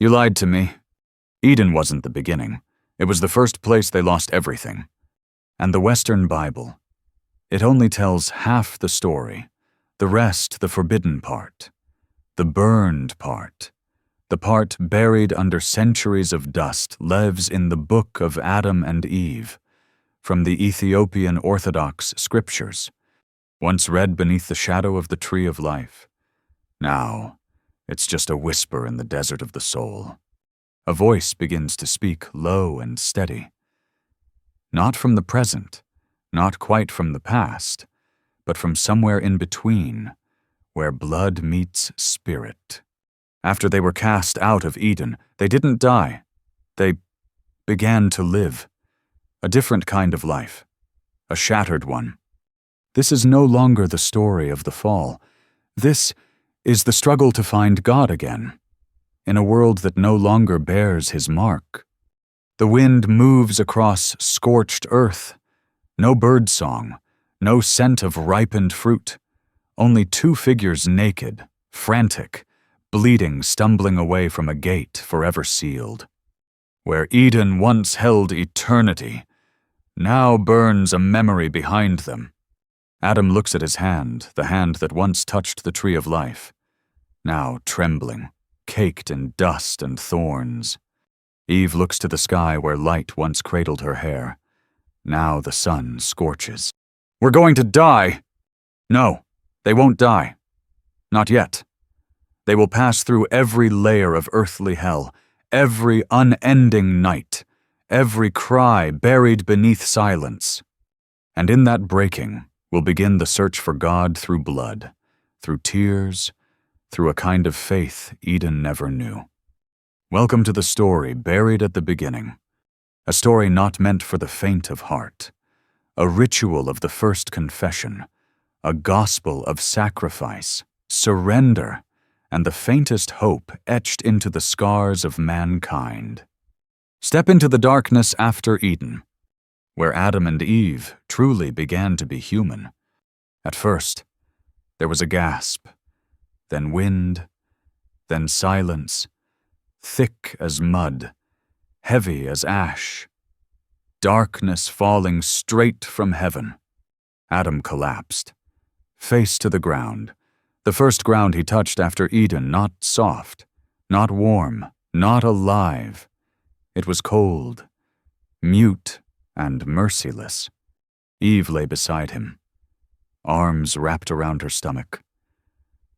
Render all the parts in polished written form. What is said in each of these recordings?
You lied to me. Eden wasn't the beginning. It was the first place they lost everything. And the Western Bible, it only tells half the story, the rest the forbidden part, the burned part. The part buried under centuries of dust lives in the book of Adam and Eve, from the Ethiopian Orthodox scriptures, once read beneath the shadow of the tree of life. Now, it's just a whisper in the desert of the soul. A voice begins to speak low and steady. Not from the present, not quite from the past, but from somewhere in between, where blood meets spirit. After they were cast out of Eden, they didn't die. They began to live. A different kind of life. A shattered one. This is no longer the story of the fall. This is the struggle to find God again, in a world that no longer bears his mark. The wind moves across scorched earth. No bird song, no scent of ripened fruit. Only two figures naked, frantic, bleeding, stumbling away from a gate forever sealed. Where Eden once held eternity, now burns a memory behind them. Adam looks at his hand, the hand that once touched the tree of life, now trembling, caked in dust and thorns. Eve looks to the sky where light once cradled her hair. Now the sun scorches. We're going to die! No, they won't die. Not yet. They will pass through every layer of earthly hell, every unending night, every cry buried beneath silence. And in that breaking will begin the search for God through blood, through tears, through a kind of faith Eden never knew. Welcome to the story buried at the beginning, a story not meant for the faint of heart, a ritual of the first confession, a gospel of sacrifice, surrender, and the faintest hope etched into the scars of mankind. Step into the darkness after Eden, where Adam and Eve truly began to be human. At first, there was a gasp, then wind, then silence, thick as mud, heavy as ash, darkness falling straight from heaven. Adam collapsed, face to the ground, the first ground he touched after Eden, not soft, not warm, not alive. It was cold, mute, and merciless. Eve lay beside him, arms wrapped around her stomach.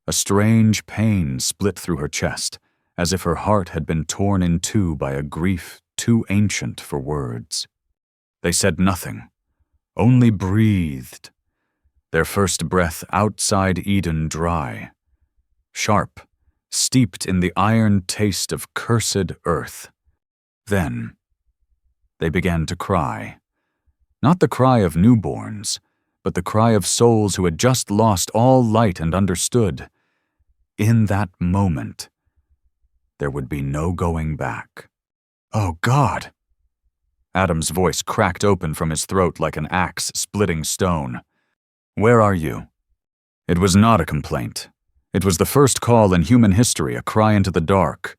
A strange pain split through her chest, as if her heart had been torn in two by a grief too ancient for words. They said nothing, only breathed, their first breath outside Eden dry, sharp, steeped in the iron taste of cursed earth. Then they began to cry, not the cry of newborns, but the cry of souls who had just lost all light and understood. In that moment, there would be no going back. Oh, God! Adam's voice cracked open from his throat like an axe splitting stone. Where are you? It was not a complaint. It was the first call in human history, a cry into the dark.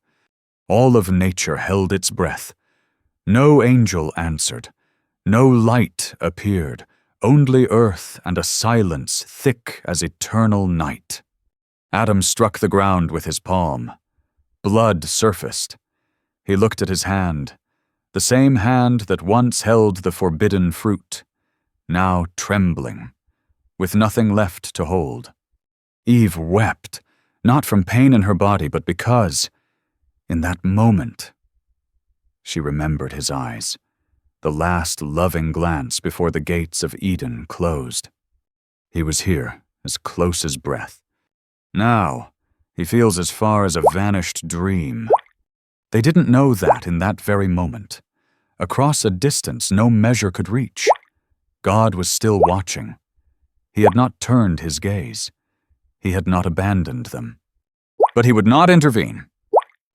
All of nature held its breath. No angel answered. No light appeared. Only earth and a silence thick as eternal night. Adam struck the ground with his palm. Blood surfaced. He looked at his hand, the same hand that once held the forbidden fruit, now trembling, with nothing left to hold. Eve wept, not from pain in her body, but because, in that moment, she remembered his eyes, the last loving glance before the gates of Eden closed. He was here, as close as breath. Now, he feels as far as a vanished dream. They didn't know that in that very moment. Across a distance no measure could reach. God was still watching. He had not turned his gaze. He had not abandoned them. But he would not intervene,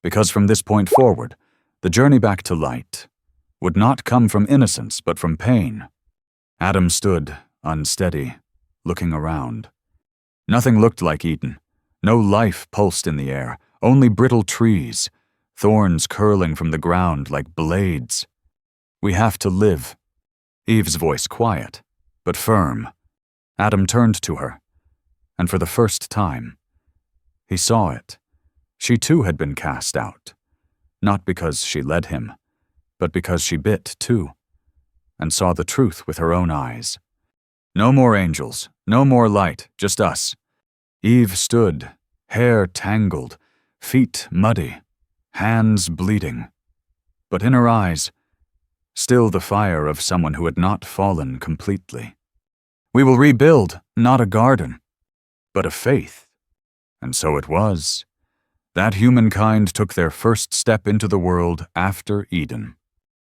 because from this point forward, the journey back to light would not come from innocence, but from pain. Adam stood, unsteady, looking around. Nothing looked like Eden. No life pulsed in the air, only brittle trees, thorns curling from the ground like blades. "We have to live." Eve's voice quiet, but firm. Adam turned to her, and for the first time, he saw it. She too had been cast out, not because she led him, but because she bit too, and saw the truth with her own eyes. No more angels, no more light, just us. Eve stood, hair tangled, feet muddy, hands bleeding. But in her eyes, still the fire of someone who had not fallen completely. "We will rebuild, not a garden, but a faith." And so it was. That humankind took their first step into the world after Eden.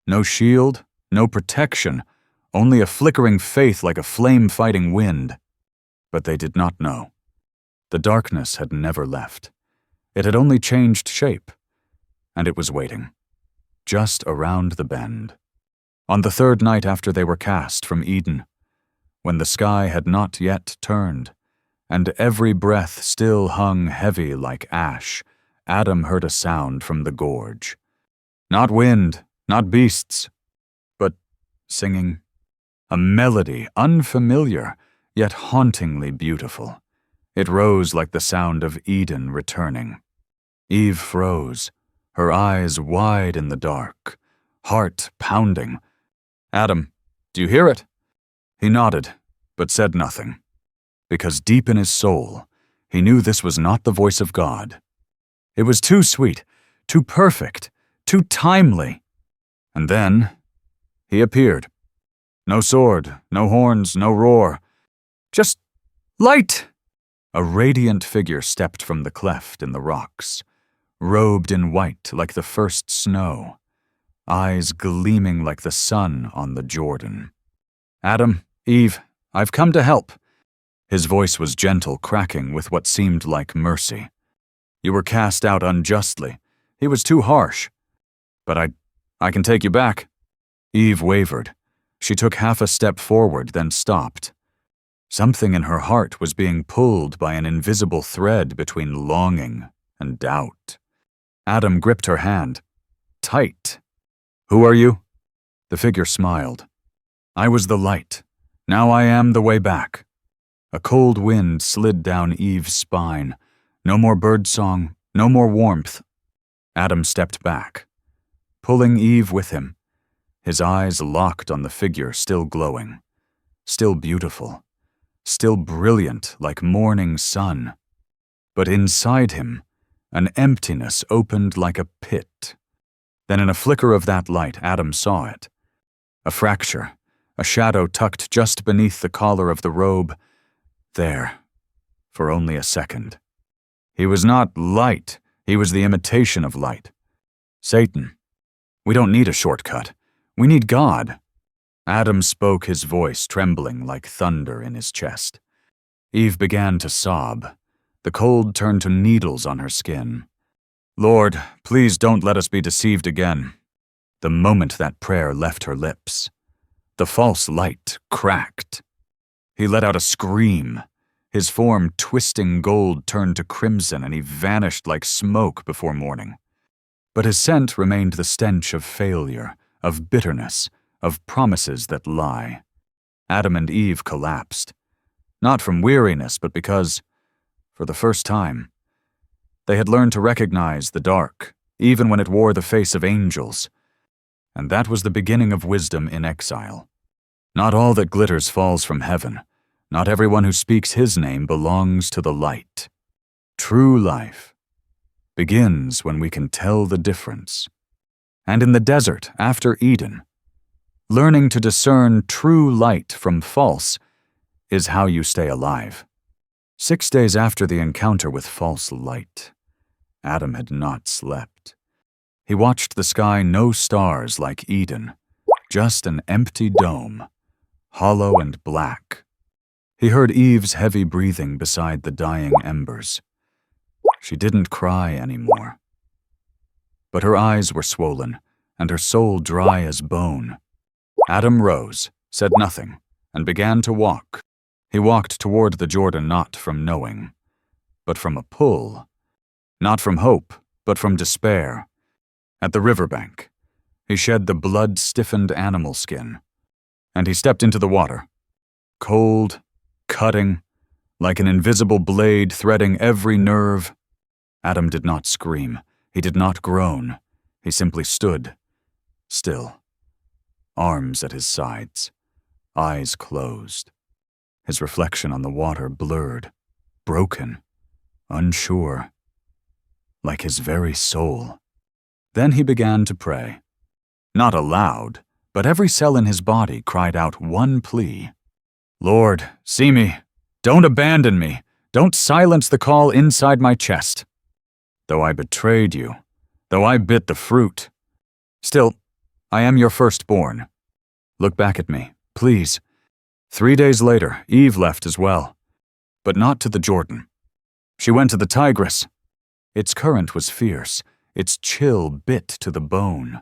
No shield, no protection, only a flickering faith like a flame-fighting wind. But they did not know. The darkness had never left. It had only changed shape, and it was waiting, just around the bend. On the third night after they were cast from Eden, when the sky had not yet turned, and every breath still hung heavy like ash, Adam heard a sound from the gorge. Not wind, not beasts, but singing. A melody, unfamiliar, yet hauntingly beautiful. It rose like the sound of Eden returning. Eve froze, her eyes wide in the dark, heart pounding. "Adam, do you hear it?" He nodded, but said nothing, because deep in his soul, he knew this was not the voice of God. It was too sweet, too perfect, too timely. And then he appeared. No sword, no horns, no roar. Just light! A radiant figure stepped from the cleft in the rocks, robed in white like the first snow, eyes gleaming like the sun on the Jordan. "Adam, Eve, I've come to help." His voice was gentle, cracking with what seemed like mercy. "You were cast out unjustly. He was too harsh. But I can take you back." Eve wavered. She took half a step forward, then stopped. Something in her heart was being pulled by an invisible thread between longing and doubt. Adam gripped her hand, tight. "Who are you?" The figure smiled. "I was the light. Now I am the way back." A cold wind slid down Eve's spine. No more birdsong, no more warmth. Adam stepped back, pulling Eve with him, his eyes locked on the figure still glowing, still beautiful, still brilliant like morning sun. But inside him, an emptiness opened like a pit. Then in a flicker of that light, Adam saw it. A fracture, a shadow tucked just beneath the collar of the robe. There, for only a second. He was not light, he was the imitation of light. Satan. We don't need a shortcut. We need God. Adam spoke, his voice trembling like thunder in his chest. Eve began to sob. The cold turned to needles on her skin. "Lord, please don't let us be deceived again." The moment that prayer left her lips, the false light cracked. He let out a scream. His form, twisting gold, turned to crimson, and he vanished like smoke before morning. But his scent remained the stench of failure, of bitterness, of promises that lie. Adam and Eve collapsed, not from weariness, but because, for the first time, they had learned to recognize the dark, even when it wore the face of angels. And that was the beginning of wisdom in exile. Not all that glitters falls from heaven. Not everyone who speaks his name belongs to the light. True life begins when we can tell the difference. And in the desert, after Eden, learning to discern true light from false is how you stay alive. 6 days after the encounter with false light, Adam had not slept. He watched the sky, no stars like Eden, just an empty dome, hollow and black. He heard Eve's heavy breathing beside the dying embers. She didn't cry anymore. But her eyes were swollen, and her soul dry as bone. Adam rose, said nothing, and began to walk. He walked toward the Jordan not from knowing, but from a pull. Not from hope, but from despair. At the riverbank, he shed the blood-stiffened animal skin, and he stepped into the water, cold, cutting, like an invisible blade threading every nerve. Adam did not scream. He did not groan. He simply stood, still, arms at his sides, eyes closed. His reflection on the water blurred, broken, unsure, like his very soul. Then he began to pray. Not aloud, but every cell in his body cried out one plea. Lord, see me. Don't abandon me. Don't silence the call inside my chest. Though I betrayed you, though I bit the fruit, still, I am your firstborn. Look back at me, please. 3 days later, Eve left as well, but not to the Jordan. She went to the Tigris. Its current was fierce. Its chill bit to the bone.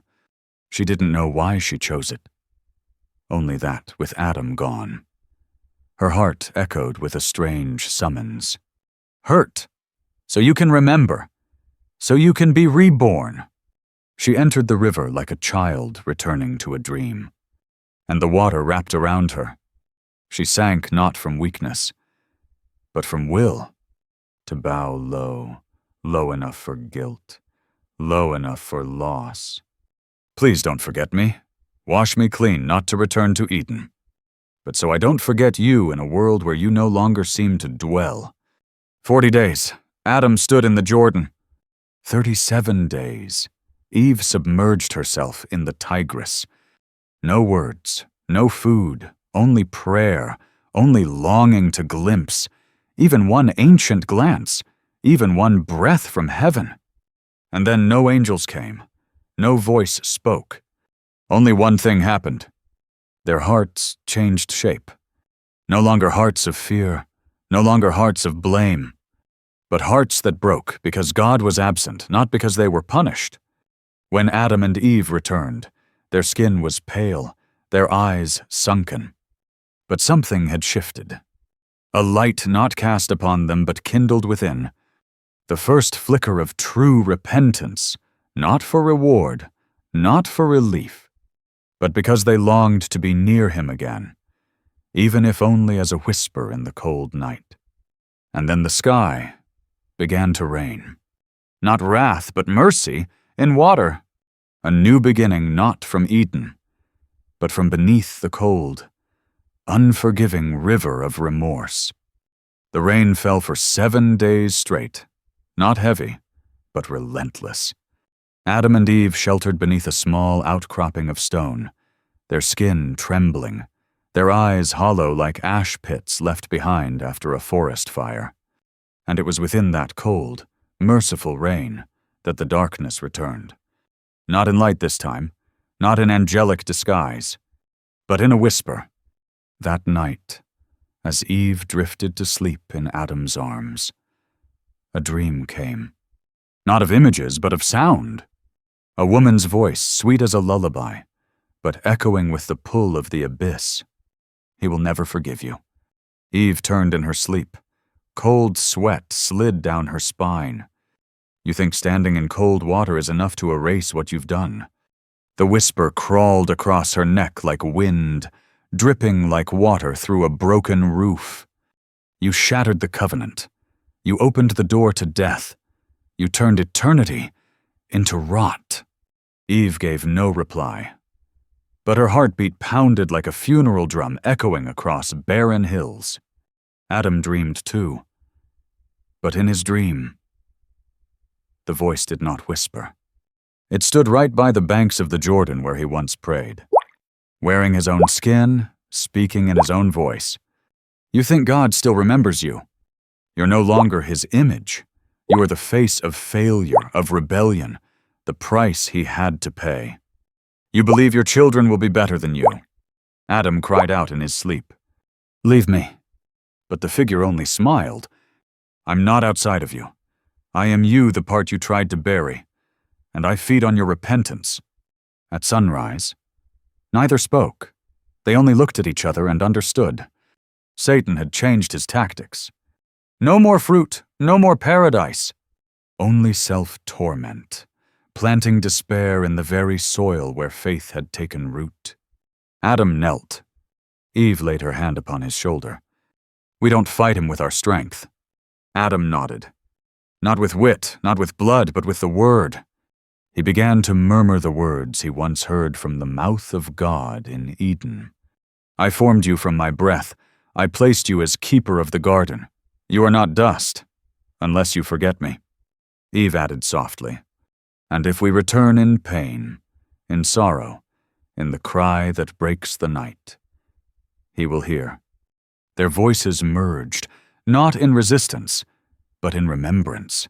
She didn't know why she chose it. Only that, with Adam gone. Her heart echoed with a strange summons. Hurt, so you can remember, so you can be reborn. She entered the river like a child returning to a dream, and the water wrapped around her. She sank not from weakness, but from will, to bow low, low enough for guilt, low enough for loss. Please don't forget me. Wash me clean, not to return to Eden, but so I don't forget you in a world where you no longer seem to dwell. 40 days, Adam stood in the Jordan. 37 days, Eve submerged herself in the Tigris. No words, no food, only prayer, only longing to glimpse, even one ancient glance, even one breath from heaven. And then no angels came, no voice spoke. Only one thing happened. Their hearts changed shape. No longer hearts of fear, no longer hearts of blame, but hearts that broke because God was absent, not because they were punished. When Adam and Eve returned, their skin was pale, their eyes sunken. But something had shifted. A light not cast upon them but kindled within. The first flicker of true repentance, not for reward, not for relief, but because they longed to be near him again, even if only as a whisper in the cold night. And then the sky began to rain. Not wrath, but mercy, in water. A new beginning not from Eden, but from beneath the cold, unforgiving river of remorse. The rain fell for 7 days straight, not heavy, but relentless. Adam and Eve sheltered beneath a small outcropping of stone, their skin trembling, their eyes hollow like ash pits left behind after a forest fire. And it was within that cold, merciful rain that the darkness returned. Not in light this time, not in angelic disguise, but in a whisper. That night, as Eve drifted to sleep in Adam's arms, a dream came. Not of images, but of sound. A woman's voice, sweet as a lullaby, but echoing with the pull of the abyss. He will never forgive you. Eve turned in her sleep. Cold sweat slid down her spine. You think standing in cold water is enough to erase what you've done. The whisper crawled across her neck like wind, dripping like water through a broken roof. You shattered the covenant. You opened the door to death. You turned eternity into rot. Eve gave no reply, but her heartbeat pounded like a funeral drum echoing across barren hills. Adam dreamed too, but in his dream, the voice did not whisper. It stood right by the banks of the Jordan where he once prayed, wearing his own skin, speaking in his own voice. You think God still remembers you. You're no longer his image. You are the face of failure, of rebellion, the price he had to pay. You believe your children will be better than you. Adam cried out in his sleep, "Leave me." But the figure only smiled. I'm not outside of you. I am you, the part you tried to bury, and I feed on your repentance. At sunrise, neither spoke. They only looked at each other and understood. Satan had changed his tactics. No more fruit, no more paradise. Only self-torment, planting despair in the very soil where faith had taken root. Adam knelt. Eve laid her hand upon his shoulder. "We don't fight him with our strength." Adam nodded. "Not with wit, not with blood, but with the word." He began to murmur the words he once heard from the mouth of God in Eden. "I formed you from my breath. I placed you as keeper of the garden. You are not dust, unless you forget me." Eve added softly, "And if we return in pain, in sorrow, in the cry that breaks the night, he will hear." Their voices merged, not in resistance, but in remembrance.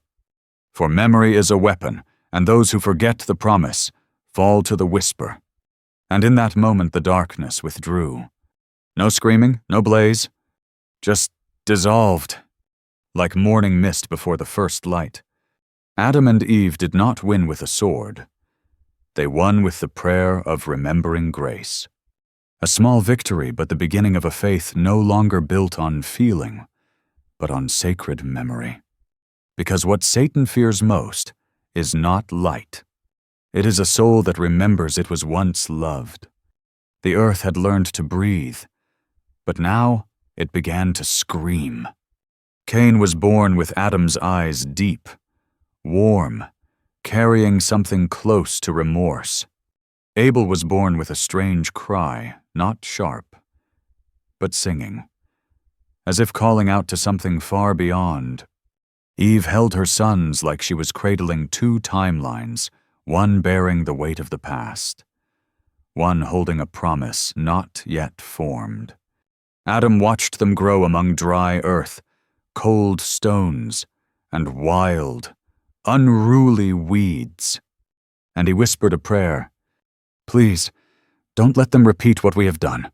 For memory is a weapon, and those who forget the promise fall to the whisper. And in that moment the darkness withdrew. No screaming, no blaze, just dissolved, like morning mist before the first light. Adam and Eve did not win with a sword. They won with the prayer of remembering grace. A small victory, but the beginning of a faith no longer built on feeling, but on sacred memory. Because what Satan fears most is not light. It is a soul that remembers it was once loved. The earth had learned to breathe, but now it began to scream. Cain was born with Adam's eyes deep, warm, carrying something close to remorse. Abel was born with a strange cry, not sharp, but singing, as if calling out to something far beyond. Eve held her sons like she was cradling two timelines, one bearing the weight of the past, one holding a promise not yet formed. Adam watched them grow among dry earth, cold stones, and wild, unruly weeds. And he whispered a prayer. "Please, don't let them repeat what we have done."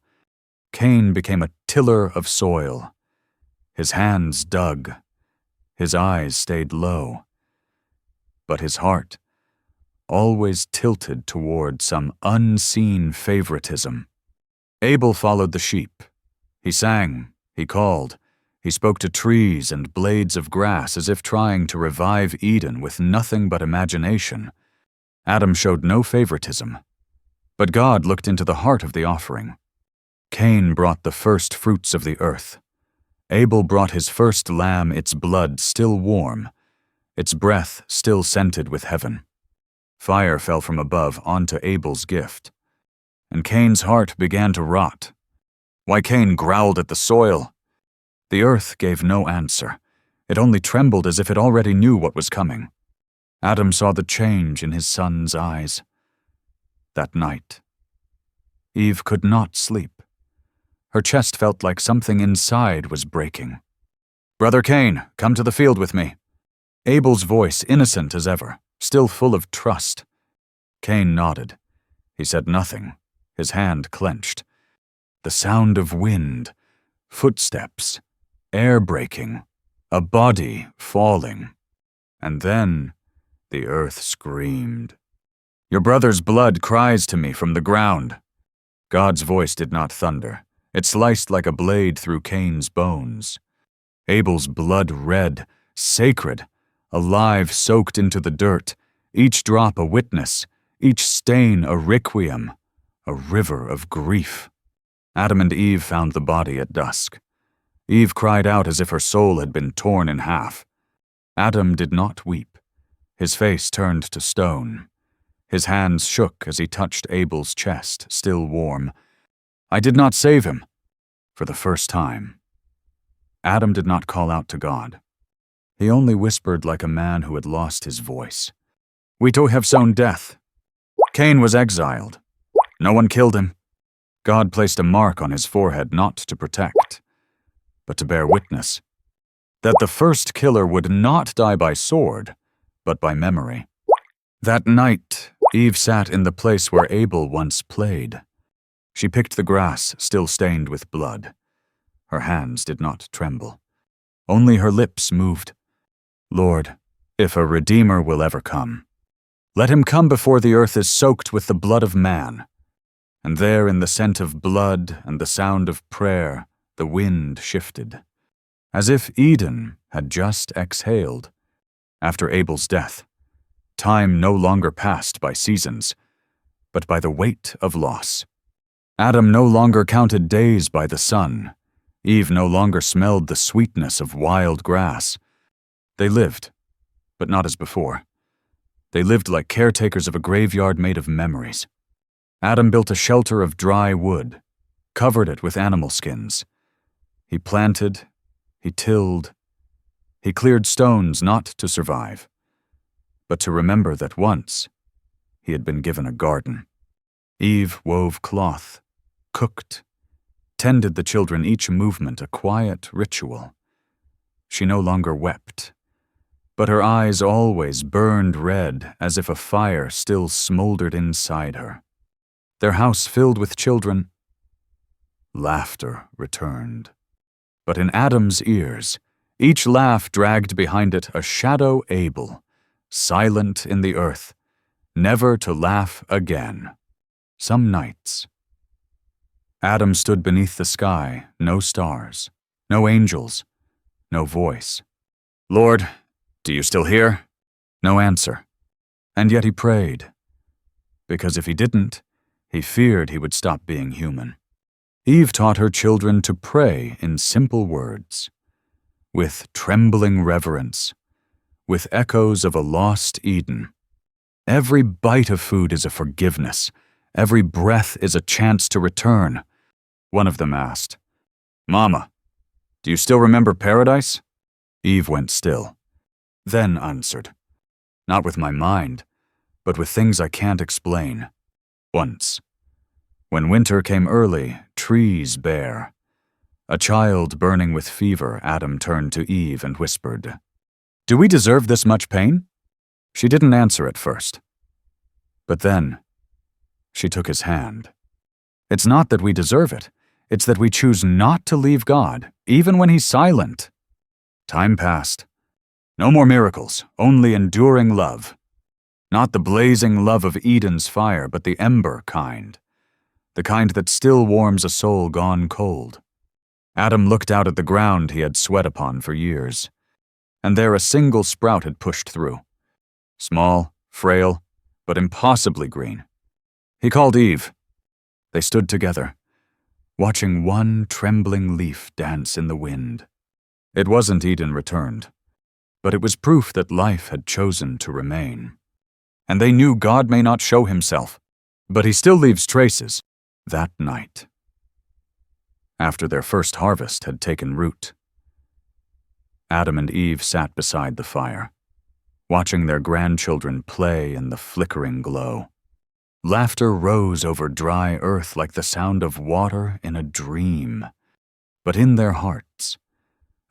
Cain became a tiller of soil. His hands dug. His eyes stayed low. But his heart always tilted toward some unseen favoritism. Abel followed the sheep. He sang, he called, he spoke to trees and blades of grass as if trying to revive Eden with nothing but imagination. Adam showed no favoritism. But God looked into the heart of the offering. Cain brought the first fruits of the earth. Abel brought his first lamb, its blood still warm, its breath still scented with heaven. Fire fell from above onto Abel's gift, and Cain's heart began to rot. Why, Cain growled at the soil. The earth gave no answer. It only trembled as if it already knew what was coming. Adam saw the change in his son's eyes. That night, Eve could not sleep. Her chest felt like something inside was breaking. "Brother Cain, come to the field with me." Abel's voice innocent as ever, still full of trust. Cain nodded. He said nothing, his hand clenched. The sound of wind, footsteps, air breaking, a body falling. And then the earth screamed. "Your brother's blood cries to me from the ground." God's voice did not thunder. It sliced like a blade through Cain's bones. Abel's blood red, sacred, alive soaked into the dirt, each drop a witness, each stain a requiem, a river of grief. Adam and Eve found the body at dusk. Eve cried out as if her soul had been torn in half. Adam did not weep. His face turned to stone. His hands shook as he touched Abel's chest, still warm. "I did not save him." For the first time. Adam did not call out to God. He only whispered like a man who had lost his voice. "We too have sown death. Cain was exiled. No one killed him. God placed a mark on his forehead not to protect, but to bear witness. That the first killer would not die by sword, but by memory." That night, Eve sat in the place where Abel once played. She picked the grass, still stained with blood. Her hands did not tremble. Only her lips moved. "Lord, if a Redeemer will ever come, let him come before the earth is soaked with the blood of man." And there in the scent of blood and the sound of prayer, the wind shifted, as if Eden had just exhaled. After Abel's death, Time no longer passed by seasons, but by the weight of loss. Adam no longer counted days by the sun. Eve no longer smelled the sweetness of wild grass. They lived, but not as before. They lived like caretakers of a graveyard made of memories. Adam built a shelter of dry wood, covered it with animal skins. He planted, he tilled, he cleared stones not to survive, but to remember that once he had been given a garden. Eve wove cloth, cooked, tended the children, each movement a quiet ritual. She no longer wept, but her eyes always burned red as if a fire still smoldered inside her. Their house filled with children. Laughter returned. But in Adam's ears, each laugh dragged behind it a shadow Abel, silent in the earth, never to laugh again. Some nights. Adam stood beneath the sky, no stars, no angels, no voice. Lord, do you still hear? No answer. And yet he prayed, because if he didn't, he feared he would stop being human. Eve taught her children to pray in simple words, with trembling reverence, with echoes of a lost Eden. Every bite of food is a forgiveness. Every breath is a chance to return. One of them asked, Mama, do you still remember paradise? Eve went still, then answered, not with my mind, but with things I can't explain. Once, when winter came early, trees bare. A child burning with fever, Adam turned to Eve and whispered, Do we deserve this much pain? She didn't answer at first. But then, she took his hand. It's not that we deserve it. It's that we choose not to leave God, even when He's silent. Time passed. No more miracles, only enduring love. Not the blazing love of Eden's fire, but the ember kind. The kind that still warms a soul gone cold. Adam looked out at the ground he had sweat upon for years, and there a single sprout had pushed through. Small, frail, but impossibly green. He called Eve. They stood together, watching one trembling leaf dance in the wind. It wasn't Eden returned, but it was proof that life had chosen to remain. And they knew God may not show Himself, but He still leaves traces. That night, after their first harvest had taken root, Adam and Eve sat beside the fire, watching their grandchildren play in the flickering glow. Laughter rose over dry earth like the sound of water in a dream. But in their hearts,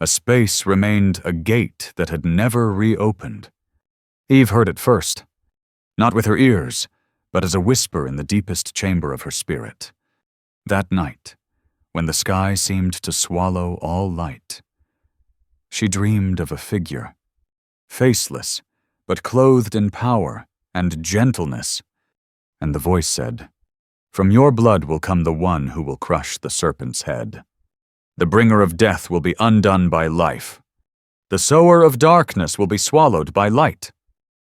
a space remained, a gate that had never reopened. Eve heard it first, not with her ears, but as a whisper in the deepest chamber of her spirit. That night, when the sky seemed to swallow all light, she dreamed of a figure, faceless, but clothed in power and gentleness. And the voice said, From your blood will come the one who will crush the serpent's head. The bringer of death will be undone by life. The sower of darkness will be swallowed by light.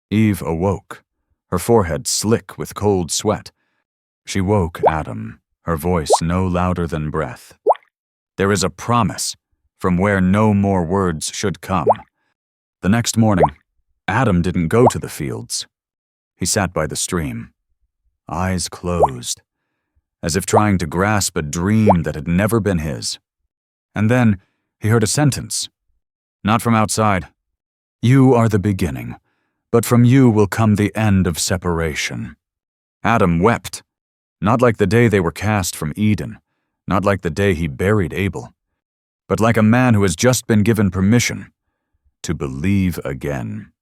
Eve awoke, her forehead slick with cold sweat. She woke Adam, her voice no louder than breath. There is a promise from where no more words should come. The next morning, Adam didn't go to the fields. He sat by the stream, eyes closed, as if trying to grasp a dream that had never been his. And then he heard a sentence, not from outside. You are the beginning, but from you will come the end of separation. Adam wept, not like the day they were cast from Eden, not like the day he buried Abel, but like a man who has just been given permission to believe again.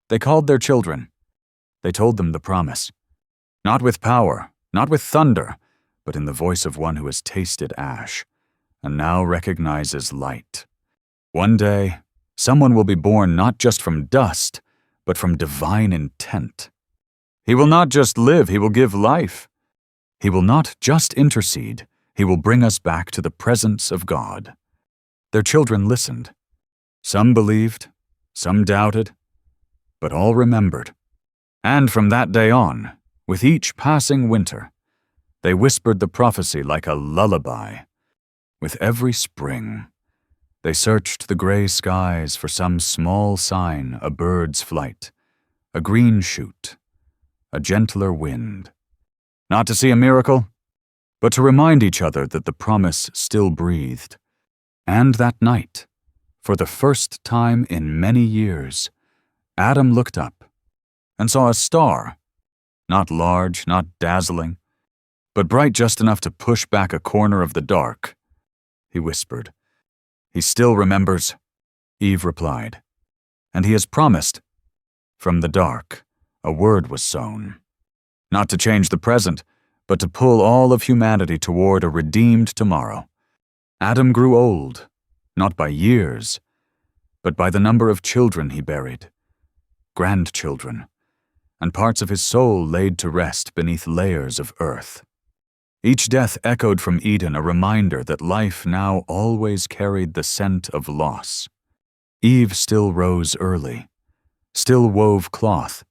They called their children. They told them the promise. Not with power, not with thunder, but in the voice of one who has tasted ash and now recognizes light. One day, someone will be born not just from dust, but from divine intent. He will not just live, he will give life. He will not just intercede, he will bring us back to the presence of God. Their children listened. Some believed, some doubted, but all remembered. And from that day on, with each passing winter, they whispered the prophecy like a lullaby. With every spring, they searched the gray skies for some small sign, a bird's flight, a green shoot, a gentler wind. Not to see a miracle, but to remind each other that the promise still breathed. And that night, for the first time in many years, Adam looked up and saw a star, not large, not dazzling, but bright just enough to push back a corner of the dark. He whispered. He still remembers, Eve replied. And he has promised. From the dark, a word was sown. Not to change the present, but to pull all of humanity toward a redeemed tomorrow. Adam grew old, not by years, but by the number of children he buried, grandchildren, and parts of his soul laid to rest beneath layers of earth. Each death echoed from Eden a reminder that life now always carried the scent of loss. Eve still rose early, still wove cloth,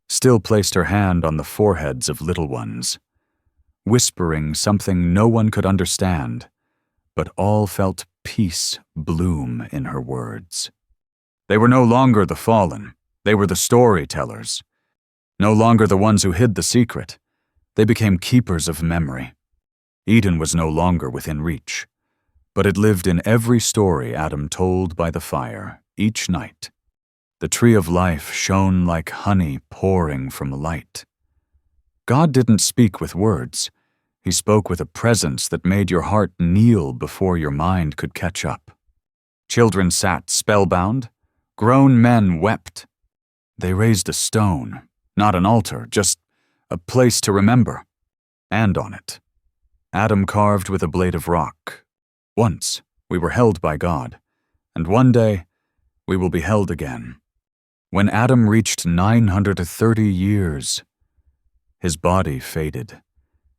still placed her hand on the foreheads of little ones, whispering something no one could understand, but all felt peace bloom in her words. They were no longer the fallen, they were the storytellers. No longer the ones who hid the secret, they became keepers of memory. Eden was no longer within reach, but it lived in every story Adam told by the fire each night. The tree of life shone like honey pouring from light. God didn't speak with words. He spoke with a presence that made your heart kneel before your mind could catch up. Children sat spellbound. Grown men wept. They raised a stone, not an altar, just a place to remember. And on it, Adam carved with a blade of rock. Once we were held by God, and one day we will be held again. When Adam reached 930 years, his body faded.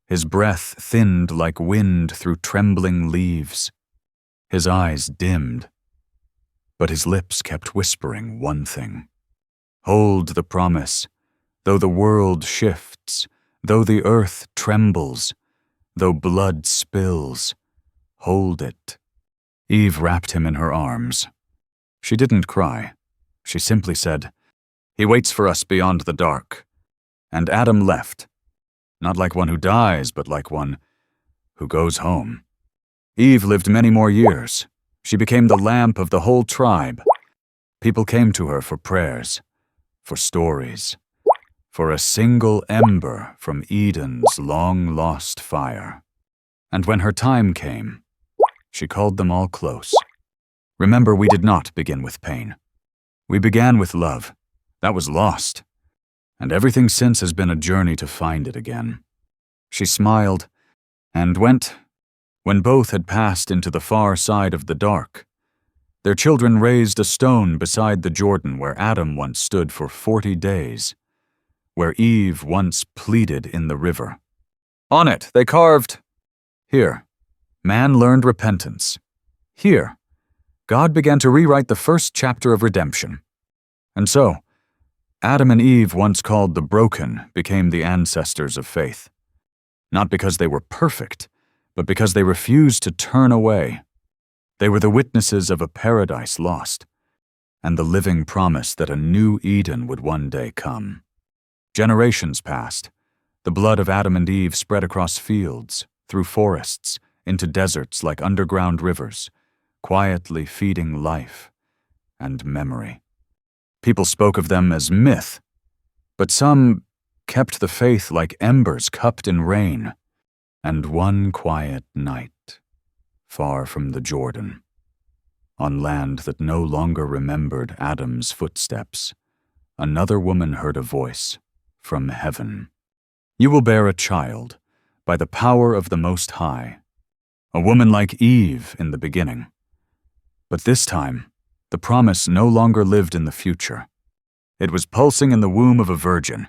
His breath thinned like wind through trembling leaves. His eyes dimmed, but his lips kept whispering one thing. Hold the promise, though the world shifts, though the earth trembles, though blood spills, hold it. Eve wrapped him in her arms. She didn't cry. She simply said, "He waits for us beyond the dark." And Adam left. Not like one who dies, but like one who goes home. Eve lived many more years. She became the lamp of the whole tribe. People came to her for prayers, for stories, for a single ember from Eden's long-lost fire. And when her time came, she called them all close. Remember, we did not begin with pain. We began with love. That was lost. And everything since has been a journey to find it again. She smiled and went. When both had passed into the far side of the dark, their children raised a stone beside the Jordan where Adam once stood for 40 days, where Eve once pleaded in the river. On it, they carved, "Here, man learned repentance. Here, God began to rewrite the first chapter of redemption." And so, Adam and Eve, once called the broken, became the ancestors of faith. Not because they were perfect, but because they refused to turn away. They were the witnesses of a paradise lost, and the living promise that a new Eden would one day come. Generations passed. The blood of Adam and Eve spread across fields, through forests, into deserts like underground rivers, quietly feeding life and memory. People spoke of them as myth, but some kept the faith like embers cupped in rain. And one quiet night, far from the Jordan, on land that no longer remembered Adam's footsteps, another woman heard a voice from heaven. "You will bear a child by the power of the Most High, a woman like Eve in the beginning." But this time, the promise no longer lived in the future. It was pulsing in the womb of a virgin.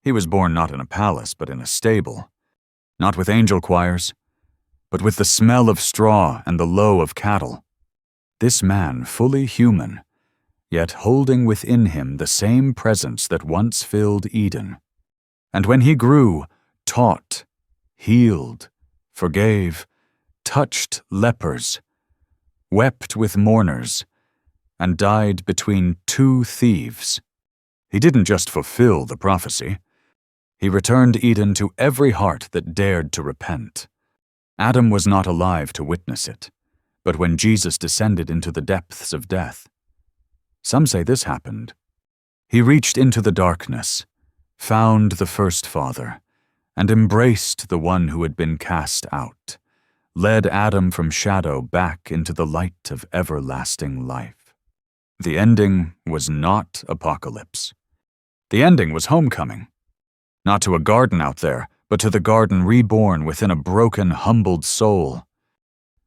He was born not in a palace, but in a stable, not with angel choirs, but with the smell of straw and the low of cattle. This man, fully human, yet holding within him the same presence that once filled Eden. And when he grew, taught, healed, forgave, touched lepers, wept with mourners, and died between two thieves, he didn't just fulfill the prophecy. He returned Eden to every heart that dared to repent. Adam was not alive to witness it, but when Jesus descended into the depths of death, some say this happened. He reached into the darkness, found the first father, and embraced the one who had been cast out, led Adam from shadow back into the light of everlasting life. The ending was not apocalypse. The ending was homecoming. Not to a garden out there, but to the garden reborn within a broken, humbled soul.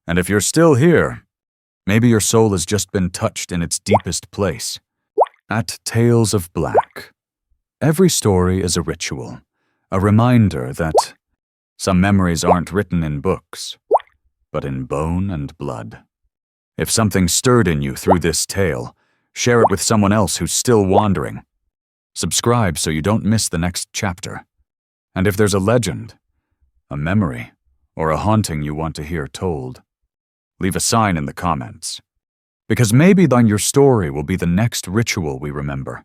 And if you're still here, maybe your soul has just been touched in its deepest place. At Tales of Black, every story is a ritual, a reminder that some memories aren't written in books, but in bone and blood. If something stirred in you through this tale, share it with someone else who's still wandering. Subscribe so you don't miss the next chapter. And if there's a legend, a memory, or a haunting you want to hear told, leave a sign in the comments. Because maybe then your story will be the next ritual we remember.